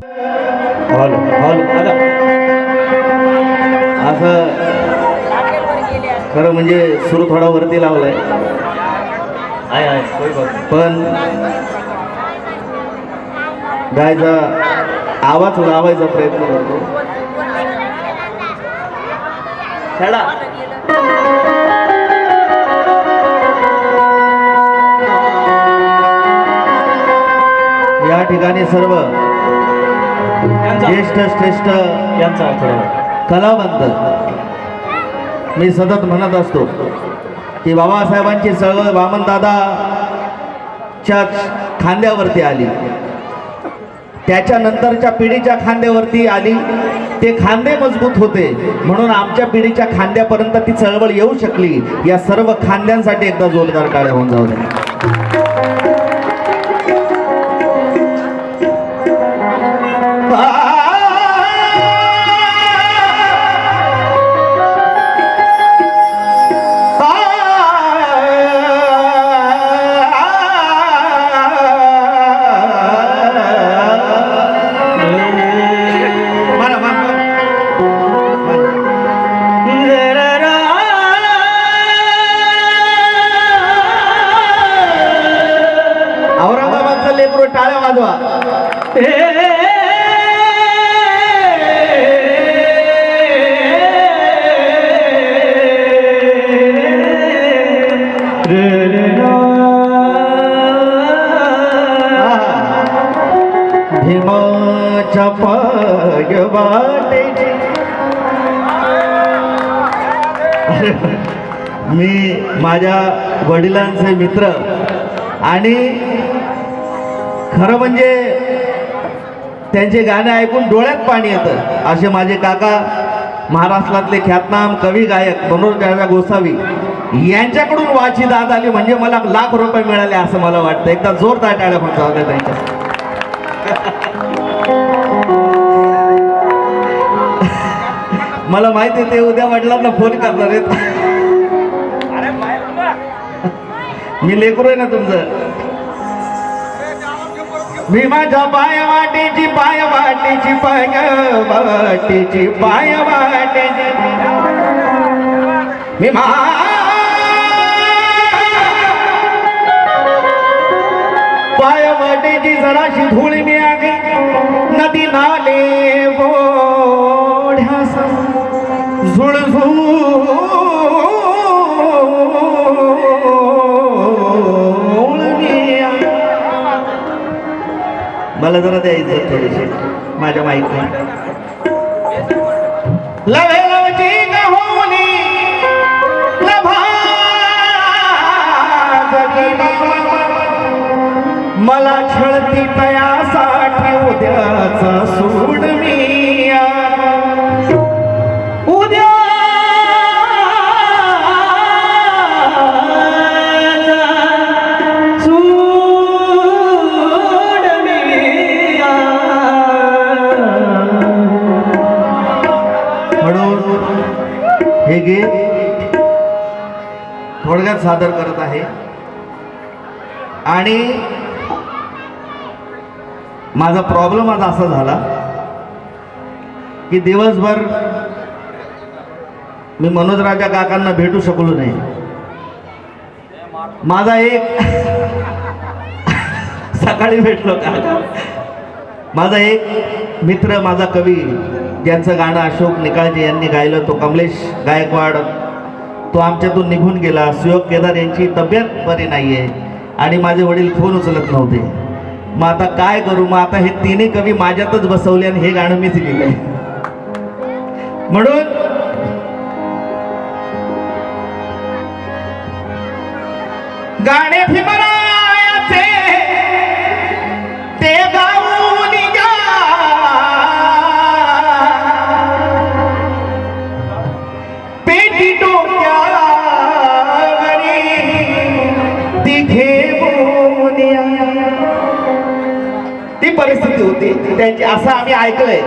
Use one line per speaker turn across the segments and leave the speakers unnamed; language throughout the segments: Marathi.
हॉल हॉल आता असं खरं म्हणजे सुरू थोडा वरती लावलाय पण गायचा आवाज लावायचा प्रयत्न करतो. छडा या ठिकाणी सर्व ज्येष्ठ श्रेष्ठ यांचा कलावंत मी सतत म्हणत असतो की बाबासाहेबांची चळवळ वामनदादाच्या खांद्यावरती आली, त्याच्यानंतरच्या पिढीच्या खांद्यावरती आली. ते खांदे मजबूत होते म्हणून आमच्या पिढीच्या खांद्यापर्यंत ती चळवळ येऊ शकली. या सर्व खांद्यांसाठी एकदा जोरदार टाळ्या होऊन जाऊ द्या. टाळ्या वाजवा. भीमाच्या पायवाटे मी माझ्या वडिलांचे मित्र आणि खरं म्हणजे त्यांचे गाणे ऐकून डोळ्यात पाणी येतं असे माझे काका महाराष्ट्रातले ख्यातनाम कवी गायक मनोज गोसावी यांच्याकडून वाची दाद आली म्हणजे मला लाख रुपये मिळाले असं मला वाटतं. एकदा जोरदार टाळ्या पण जाऊ द्या त्यांच्या. मला माहिती ते उद्या वडिलांना फोन करणार आहेत. मी लेकरू आहे ना तुमचं. भीमाच्या पायवाटेची पायवाटेची पायवाटेची पायवाटेची भीमा पायवाटेची जराशी धूळ मिळाली नदी नाले ओढ्यास झुळझुळ मला जरा द्यायचं थोडीशी माझ्या माईकला. लवे लवची होली मला छळती तयासाठी उद्याचा सूड मी उद्या हे गीत थोडक्यात सादर करत आहे. आणि माझा प्रॉब्लेम आज असा झाला की दिवसभर मी मनोजराजा काकांना भेटू शकलो नाही. माझा एक सकाळी भेटलो काका, माझा एक मित्र माझा कवी ज्यांचं गाणं अशोक निकाळजे यांनी गायलं तो कमलेश गायकवाड तो आमच्यातून निघून गेला. सुयोग केदार यांची तब्येत बरी नाही आहे आणि माझे वडील फोन उचलत नव्हते. मग आता काय करू. मग आता हे तिन्ही कवी माझ्यातच बसवले आणि हे गाणं मीच लिहिलंय. म्हणून गाणे भीमरायाचे ते गाऊन जा पेटी डोक्यावरी ती घेऊन या. ती परिस्थिती होती त्यांची असं आम्ही ऐकलंय,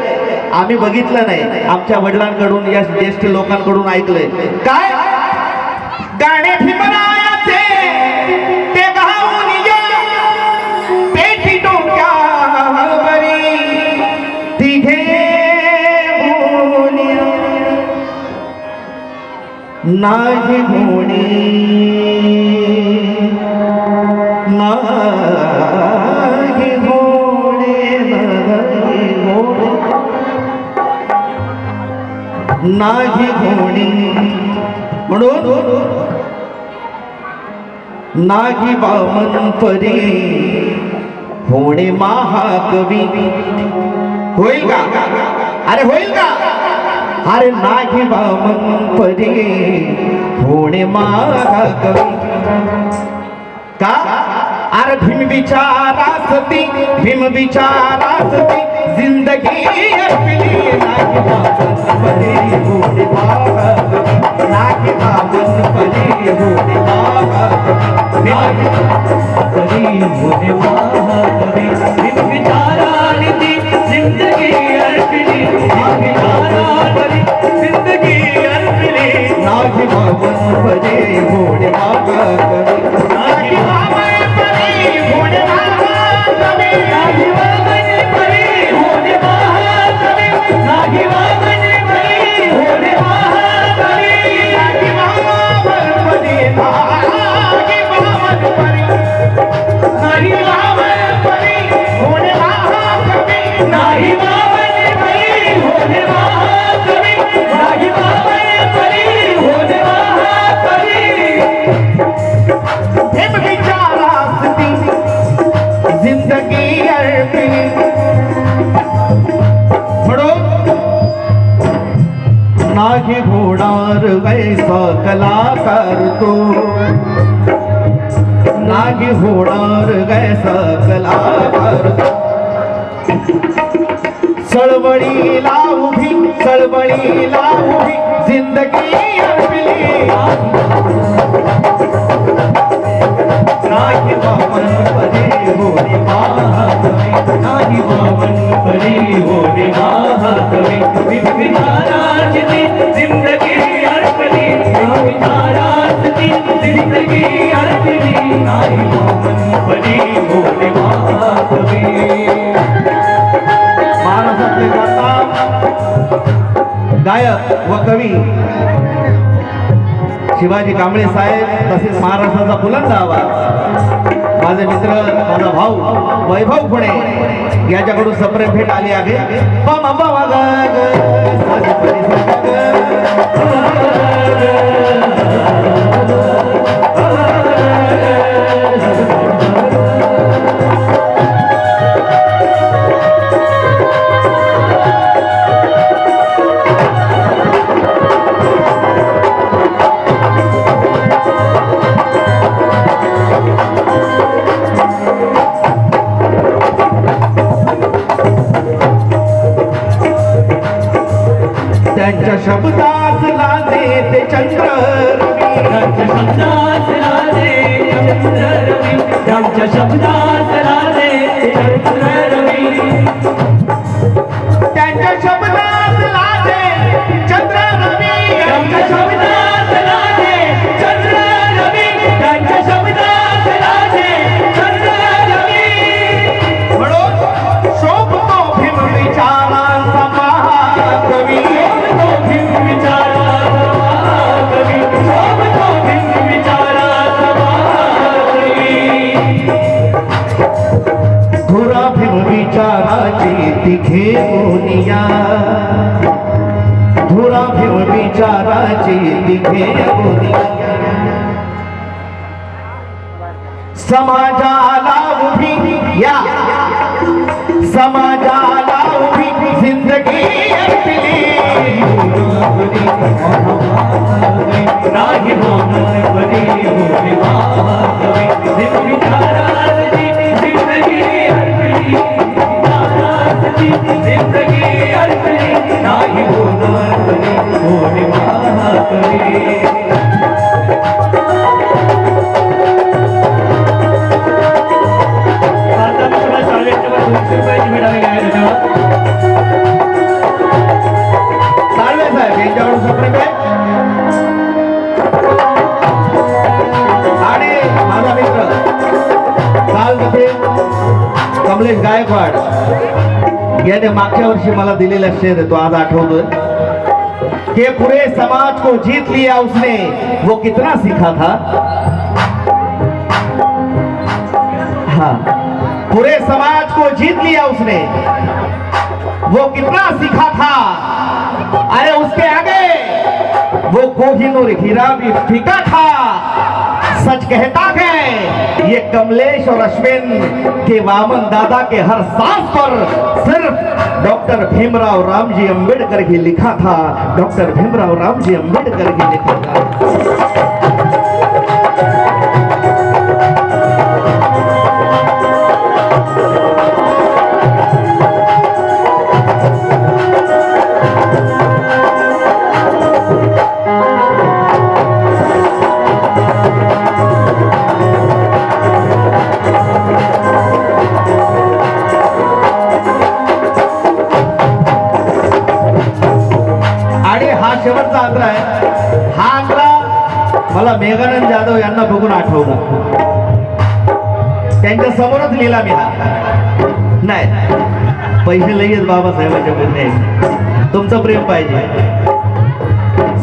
आम्ही बघितलं नाही, आमच्या वडिलांकडून या ज्येष्ठ लोकांकडून ऐकलंय. काय गाणे भीमरायाचे ते गाऊन या पेटी डोक्यावरी नाही होणे नाही होणे नाही होणे म्हणून नाही वामन परी होणे महाकवी होईल का अरे होईल का अरे नाही वामन परी होणे महाकवी का अरे भीम विचारासती जिंदगी अर्पिली नाही वामन परी होणे महाकवी नाही वामन परी होणे महाकवी
होणे महाकवी भीम विचारानिती जिंदगी अर्पिली जिंदगी अर्पिली
नाही वामन परी होणे महाकवी नाही वामन परी होणे महाकवी
नाही वामन परी होणे महाकवी नाही वामन परी होणे महाकवी
नाही वामन परी नाही वामन परी नाही वामन परी होणे महाकवी
नाही वामन परी होणे महाकवी नाही वामन परी होणे महाकवी
भीम विचारासती जिंदगी अर्पिली म्हणून नाही घोडार वैसा कलाकार तो नाही होणार वैसा कलाकार तो चळवळीला उभी जिंदगी अर्पिली नाही वामन परी होणे महाकवी
नाही वामन परी होणे महाकवी भीम विचारानिती जिंदगी अर्पली विचारानिती जिंदगी अर्पली नाही वामन परी होणे महाकवी
महाराष्ट्रातले गाता गायक व कवी शिवाजी कांबळे साहेब तसेच महाराष्ट्राचा बुलंद आवाज माझे मित्र माझा भाऊ वैभव पुणे याच्याकडून सप्रेम भेट आली आहे त्यांच्या शब्दास लाजे ते चंद्र
त्यांच्या शब्दात राजे चंद्र रवी त्यांच्या शब्दात राजे चंद्र रवी
त्यांच्या शब्दास लाजे चंद्र रवी
त्यांच्या शब्दात राजे चंद्र रवी त्यांच्या शब्दात राजे चंद्र रवी
म्हणून शोभतो भीम विचारांचा महाकवी
तो भीम विचाराचा महाकवी तो भीम विचाराचा महाकवी
धुरा भीम विचाराची तिघे गोनिया धुरा भीम विचाराची तिघे गोनिया समाजाला उभी या समाजाला उभी जिंदगी अर्पिली
नाही वामन परी होणे महाकवी भीम विचाराची जिंदगी अर्पली विचाराची जिंदगी अर्पली नाही होणार परी होणे महाकवी आता मी तुला शाळेच्या वर 200 रुपयाची मिळाली आहे धन्यवाद
साळवे साहेब यांच्याकडून सप्रेम आहे आणि माझा मित्र काल तिथे कमलेश गायकवाड याने मागच्या वर्षी मला दिलेला शेअर आहे तो आज आठवतोय कि पूरे समाज को जीत लिया उसने, वो कितना सीखा था। हाँ, पूरे समाज को जीत लिया उसने, वो कितना सीखा था। अरे उसके आगे वो कोहिनूर हीरा भी फीका था। सच कहता है ये कमलेश और अश्विन के वामन दादा के हर सांस पर सिर्फ डॉक्टर भीमराव रामजी अंबेडकर ही लिखा था। डॉक्टर भीमराव रामजी अंबेडकर ही लिखा था। शेवटचा आग्रह आहे। हा आग्रह मला मेघानंद जाधव यांना बघून आठवला। त्यांच्या समोरच लिहिला मी हा। नाही, पैसे लगेच बाबासाहेबांच्या पुढे, तुमचं प्रेम पाहिजे।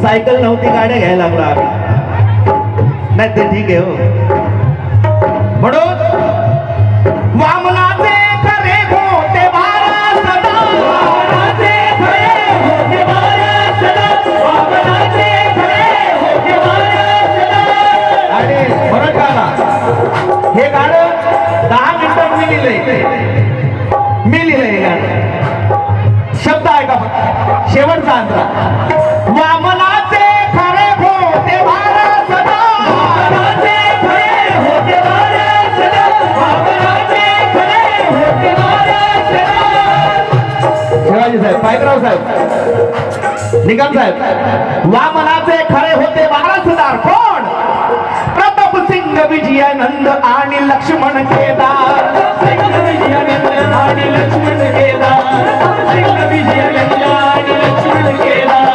सायकल नव्हती, गाड्या घ्यायला लागलो आम्ही। नाही ते ठीक आहे हो। म्हणून वामनाचे खरे होते बारा सदा, वामनाचे खरे होते बारा सदा, वामनाचे खरे होते बारा सदा। आणि फरक आला, हे गाणं 10 मिनिटात मी लिहिलंय हे गाणं। शब्द ऐका शेवटचा अंतरा। वामनाचे खरे होते बारा सदा, वामनाचे खरे होते बारा सदा, वामनाचे खरे होते बारा सदा। शिवाजी साहेब, पायकराव साहेब, निकम साहेब, वामनाचे खरे होते वारसदार कोण? प्रताप सिंग विजयानंद आणि लक्ष्मण केदार। विजयानंद आणि लक्ष्मण केदार, सिंग विजयानंद आणि लक्ष्मण केदार।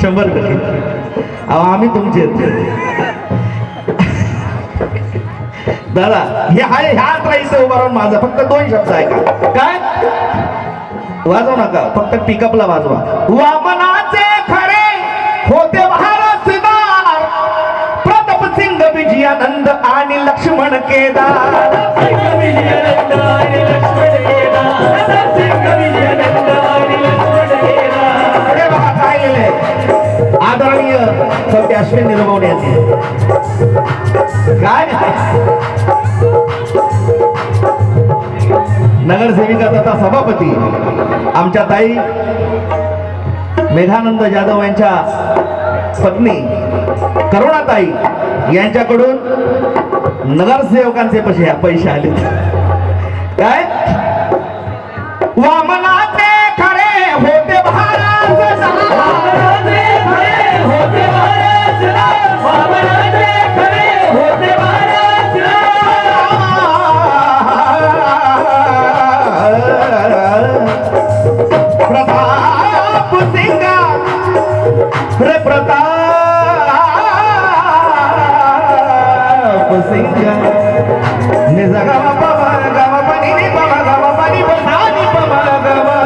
शंभर टक्के आम्ही तुमचे दादा। हे हाय ह्या इथं उभा राहून माझा फक्त 2 शब्द ऐका। काय वाजवू नका, फक्त पिकअपला वाजवा। वामनाचे खरे होते वारसदार, प्रताप सिंग विजयानंद आणि लक्ष्मण केदार। विजयानंद आणि लक्ष्मण केदार, सिंग विजयानंद आणि लक्ष्मण केदार। अरे बघा काय लिहिलंय आदरणीय सत्य अश्विन निर्मवणे यांनी। काय नगरसेविका तथा सभापती आमच्या ताई मेघानंद जाधव यांच्या पत्नी करुणाताई यांच्याकडून नगरसेवकांचे पैसे आले। काय वामनाचे खरे होते वारसदार, वामनाचे खरे होते वारसदार, वामनाचे खरे होते वारसदार। प्रताप सिंग रे प्रताप सिंग निजगा बाबा गावा पाणी रे बाबा गावा पाणी बसानी बाबा गावा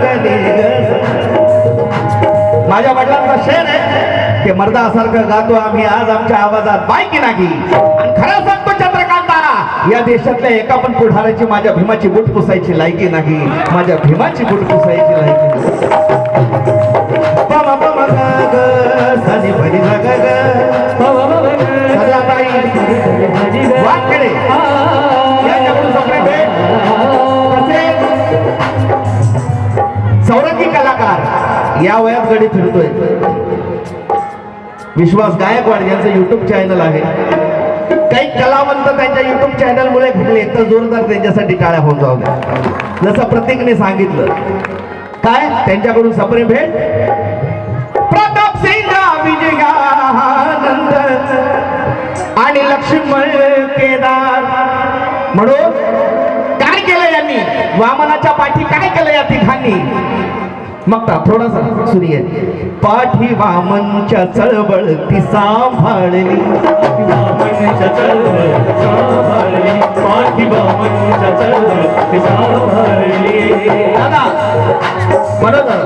गदी। माझ्या वडिलांचा शेर आहे की मर्दासारखं गातो आम्ही आज आमच्या आवाजात बायकी नाही। आणि खरं सांगतो चंद्रकांता, या देशातल्या एका पण पुढाऱ्याची माझ्या भीमाची बूट पुसायची लायकी नाही। माझ्या भीमाची बूट पुसायची लायकी नाही। पमा पमा ग सानी भरी ग ग सदाताई वाकडे यांच्याकडून सगळे भेट सौरंगी कलाकार या वयात गडी फिरतोय। विश्वास गायकवाड यांचं YouTube चॅनल आहे। काही कलावंत त्यांच्या युट्यूब चॅनल मुळे भेटले तर जोरदार त्यांच्यासाठी टाळ्या होऊन जाऊ द्या. जसं प्रतीकने सांगितलं काय त्यांच्याकडून सप्रेम भेट प्रताप सिंग विजयानंद आणि लक्ष्मण केदार. म्हणून काय केलं यांनी वामनाच्या पाठी काय केलं या तिघांनी मग थोडासा सुनिये. पाठी वामनच्या चळवळ ती सांभाळली
वामनच्या चळवळ सांभाळली पाठी वामनच्या चळवळ ती सांभाळली.
दादा बरोबर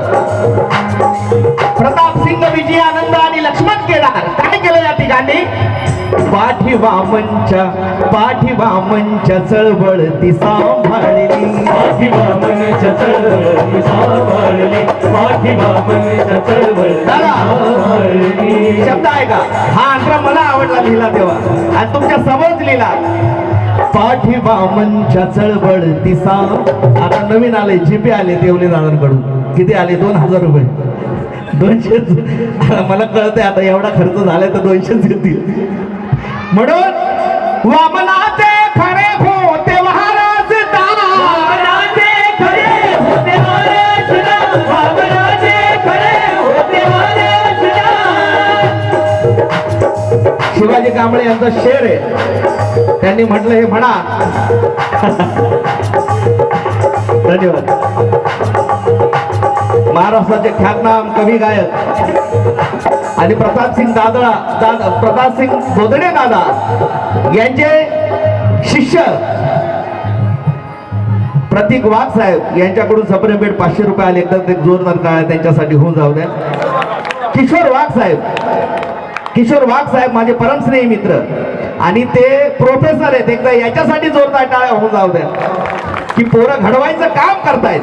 प्रताप सिंग विजयानंद आणि लक्ष्मण केदार काय केलं या ठिकाणी पाठी वामनच्या चळवळ ती सांभाळली
पाठी वामनच्या चळवळ ती सांभाळली पाठी वामनच्या चळवळ सांभाळली.
शब्द आहे का हा अंतरा मला आवडला लिहिला तेव्हा आणि तुमच्या समोरच लिहिला. पाठी वामनच्या चळवळ ती आता नवीन आले जीपे आले देवले दादांकडून किती आले 2000 रुपये 200 मला कळतंय आता एवढा खर्च झालाय तर 200 येतील. म्हणून वामनाचे खरे होते महाराजदार
वामनाचे खरे होते महाराजदार वामनाचे खरे होते महाराजदार.
शिवाजी कांबळे यांचा शेर आहे त्यांनी म्हटलं हे म्हणा. धन्यवाद. महाराष्ट्राचे ख्यातनाम कवी गायक आणि प्रतापसिंग बोधडे दादा यांचे शिष्य प्रतीक वाघ साहेब यांच्याकडून सप्रेम भेट 500 रुपये आले. एकदा ते जोरदार टाळ्या त्यांच्यासाठी होऊन जाऊ द्या. किशोर वाघ साहेब माझे परमस्नेही मित्र आणि ते प्रोफेसर आहेत. एकदा याच्यासाठी जोरदार टाळ्या होऊन जाऊ द्या की पोरं घडवायचं काम करतायत.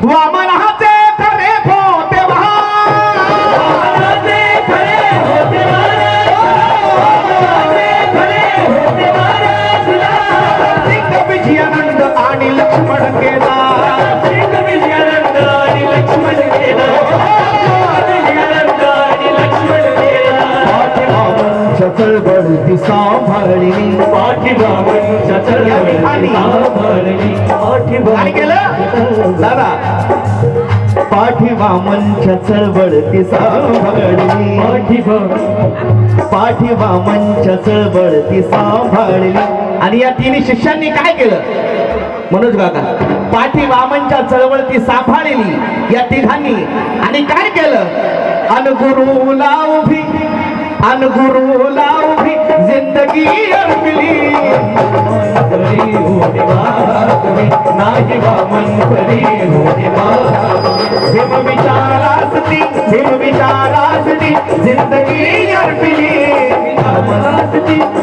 वामनाचे खरे होते
वामनाचे खरे होते
सिंग विजयानंद आणि लक्ष्मण केदार
सिंग विजयानंद आणि लक्ष्मण केदार विजयानंद आणि लक्ष्मण केदार.
चळवळ ती सांभाळली
पाठी वामनच्या चळवळ ती सांभाळली पाठी
काय केलं दादा पाठी वामनच्या चळवळ ती सांभाळली पाठी वामनच्या चळवळ ती सांभाळली. आणि या तिन्ही शिष्यांनी काय केलं मनोज काका पाठी वामनच्या चळवळ ती सांभाळली या तिघांनी आणि काय केलं अनगुरूला उभी जिंदगी अर्पली
नाही वामन परी
भीम विचारासती जिंदगी अर्पली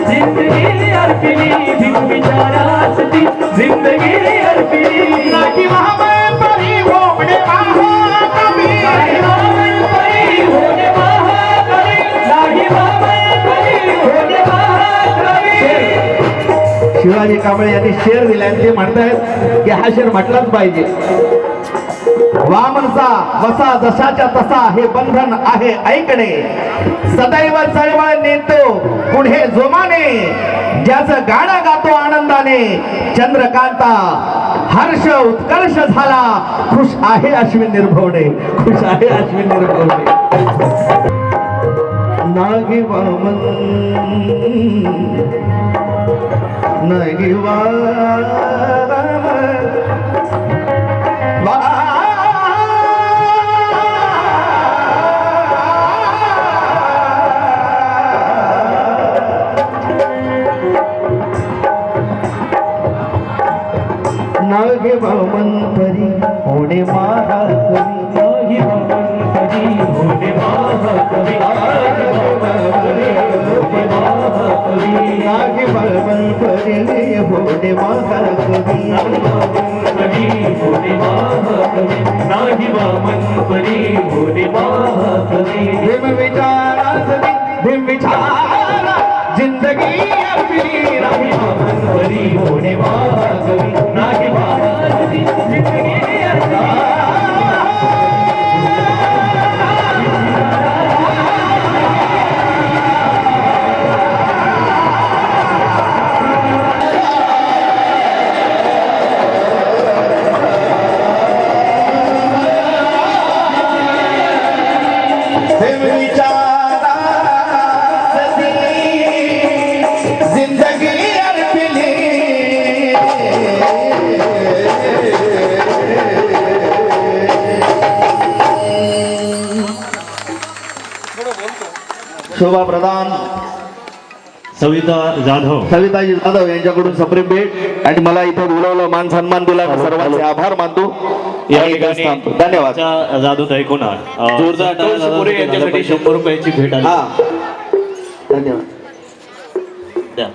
जिंदगी अर्पली भीम विचारासती जिंदगी अर्पली.
नाही वामन परी होणे महाकवी
नाही वामन परी होणे महाकवी नाही वामन परी होणे महाकवी.
शिवाजी कांबळे यांनी शेर दिला आणि ते म्हणतायत की हा शेर म्हटलाच पाहिजे. वामनचा वसा जशाच्या तसा हे बंधन आहे ऐकणे सदैव चळवळ नेतो पुढे जोमाने ज्याचं गाणं गातो आनंदाने चंद्रकांता हर्ष उत्कर्ष झाला खुश आहे अश्विन निर्भवणे खुश आहे अश्विन निर्भवणे. नागी वामन नागी नागे वामन परी होणे महाकवी
नाही वामन परी होणे महाकवी
नागे वामन परी होणे महाकवी
नाही वामन परी होणे महाकवी.
भीम विचारा जिंदगी अर्पली
नाही वामन परी होणे महाकवी नाही वामन जिंदगी अर्पली.
शोभा प्रधान
सविता जाधव
सविताजी जाधव यांच्याकडून सप्रेम भेट आणि मला इथे बोलवलं, मान सन्मान दिला, मी सर्वांचे आभार मानतो.
या
आणि
ठिकाणी
इथेच थांबतो. धन्यवाद.
जाधव ऐकून
जोरदार टाळ्या यांच्यासाठी
100 रुपयाची भेट आली.
हा धन्यवाद.
द्या.